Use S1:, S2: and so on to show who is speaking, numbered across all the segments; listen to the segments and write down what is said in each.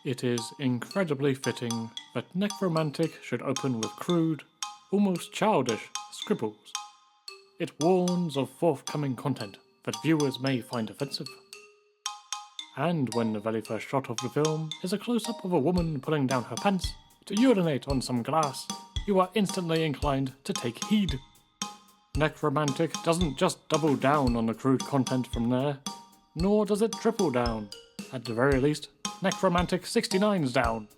S1: It is incredibly fitting that Nekromantik should open with crude, almost childish scribbles. It warns of forthcoming content that viewers may find offensive. And when the very first shot of the film is a close-up of a woman pulling down her pants to urinate on some glass, you are instantly inclined to take heed. Nekromantik doesn't just double down on the crude content from there, nor does it triple down. At the very least, Nekromantik 69's down.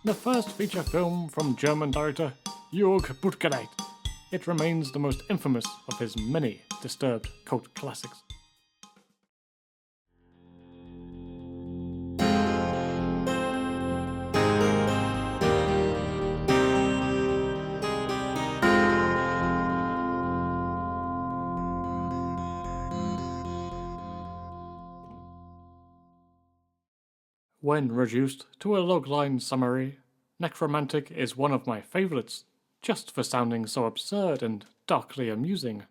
S1: The first feature film from German director Jörg Buttgereit, it remains the most infamous of his many disturbed cult classics. When reduced to a logline summary, Nekromantik is one of my favourites, just for sounding so absurd and darkly amusing.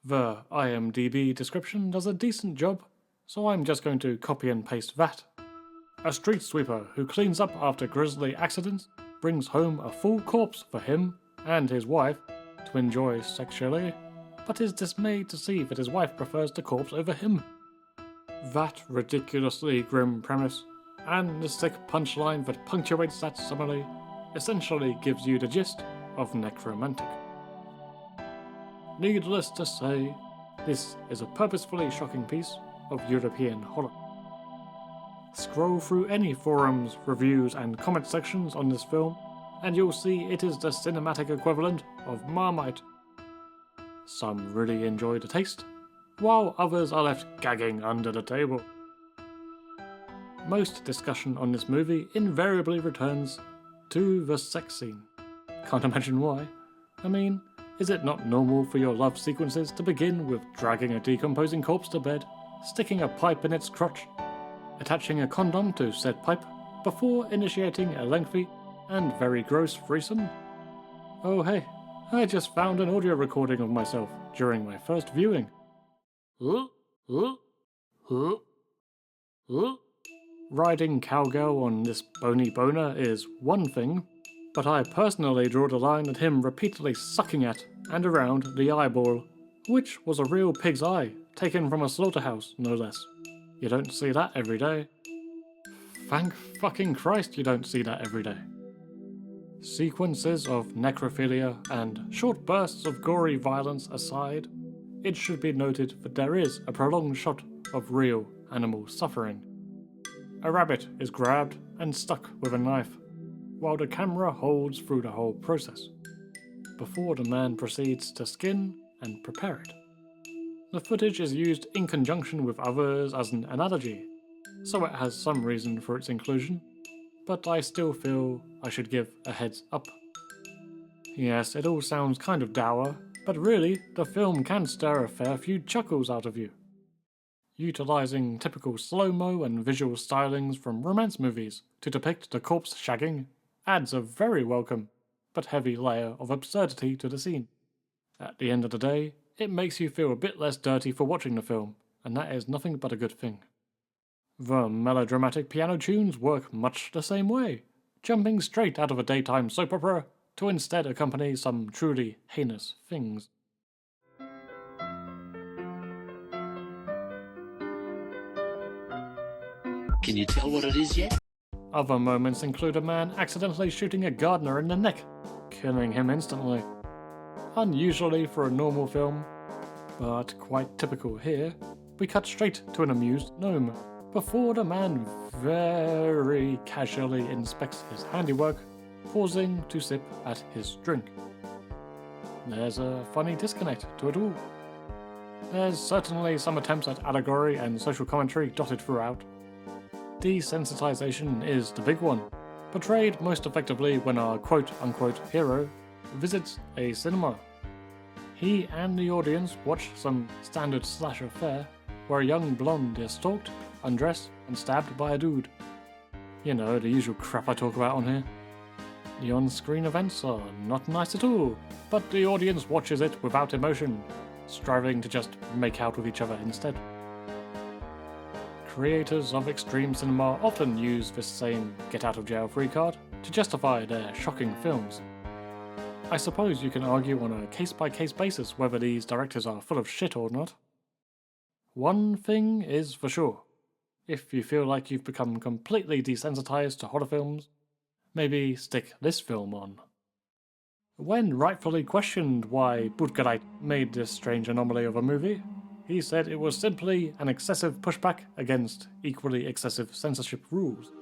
S1: The IMDb description does a decent job, so I'm just going to copy and paste that. A street sweeper who cleans up after grisly accidents brings home a full corpse for him and his wife to enjoy sexually, but is dismayed to see that his wife prefers the corpse over him. That ridiculously grim premise, and the sick punchline that punctuates that summary, essentially gives you the gist of Nekromantik. Needless to say, this is a purposefully shocking piece of European horror. Scroll through any forums, reviews and comment sections on this film, and you'll see it is the cinematic equivalent of Marmite. Some really enjoy the taste, while others are left gagging under the table. Most discussion on this movie invariably returns to the sex scene. Can't imagine why. I mean, is it not normal for your love sequences to begin with dragging a decomposing corpse to bed, sticking a pipe in its crotch, attaching a condom to said pipe, before initiating a lengthy and very gross threesome? Oh hey, I just found an audio recording of myself during my first viewing. Riding cowgirl on this bony boner is one thing, but I personally draw the line at him repeatedly sucking at and around the eyeball, which was a real pig's eye, taken from a slaughterhouse, no less. You don't see that every day. Thank fucking Christ you don't see that every day. Sequences of necrophilia and short bursts of gory violence aside, it should be noted that there is a prolonged shot of real animal suffering. A rabbit is grabbed and stuck with a knife, while the camera holds through the whole process, before the man proceeds to skin and prepare it. The footage is used in conjunction with others as an analogy, so it has some reason for its inclusion, but I still feel I should give a heads up. Yes, it all sounds kind of dour, but really, the film can stir a fair few chuckles out of you. Utilising typical slow-mo and visual stylings from romance movies to depict the corpse shagging adds a very welcome, but heavy layer of absurdity to the scene. At the end of the day, it makes you feel a bit less dirty for watching the film, and that is nothing but a good thing. The melodramatic piano tunes work much the same way, jumping straight out of a daytime soap opera to instead accompany some truly heinous things.
S2: Can you tell what it is yet?
S1: Other moments include a man accidentally shooting a gardener in the neck, killing him instantly. Unusually for a normal film, but quite typical here, we cut straight to an amused gnome, before the man very casually inspects his handiwork, pausing to sip at his drink. There's a funny disconnect to it all. There's certainly some attempts at allegory and social commentary dotted throughout. Desensitization is the big one, portrayed most effectively when our quote-unquote hero visits a cinema. He and the audience watch some standard slasher fare where a young blonde is stalked, undressed, and stabbed by a dude. You know, the usual crap I talk about on here. The on-screen events are not nice at all, but the audience watches it without emotion, striving to just make out with each other instead. creators of extreme cinema often use this same get-out-of-jail-free card to justify their shocking films. I suppose you can argue on a case-by-case basis whether these directors are full of shit or not. One thing is for sure. If you feel like you've become completely desensitized to horror films, maybe stick this film on. When rightfully questioned why Buttgereit made this strange anomaly of a movie, he said it was simply an excessive pushback against equally excessive censorship rules.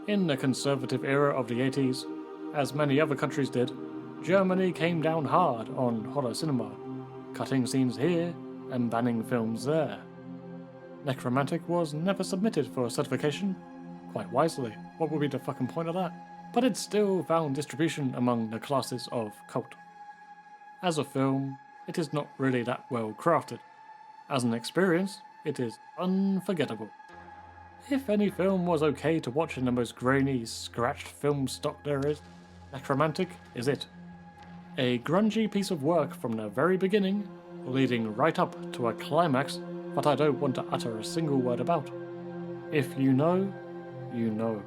S1: In the conservative era of the 80s, as many other countries did, Germany came down hard on horror cinema, cutting scenes here and banning films there. Nekromantik was never submitted for certification, quite wisely. What would be the fucking point of that? But it still found distribution among the classes of cult. As a film, it is not really that well crafted. As an experience, it is unforgettable. If any film was okay to watch in the most grainy, scratched film stock there is, Nekromantik is it. A grungy piece of work from the very beginning, leading right up to a climax that I don't want to utter a single word about. If you know, you know.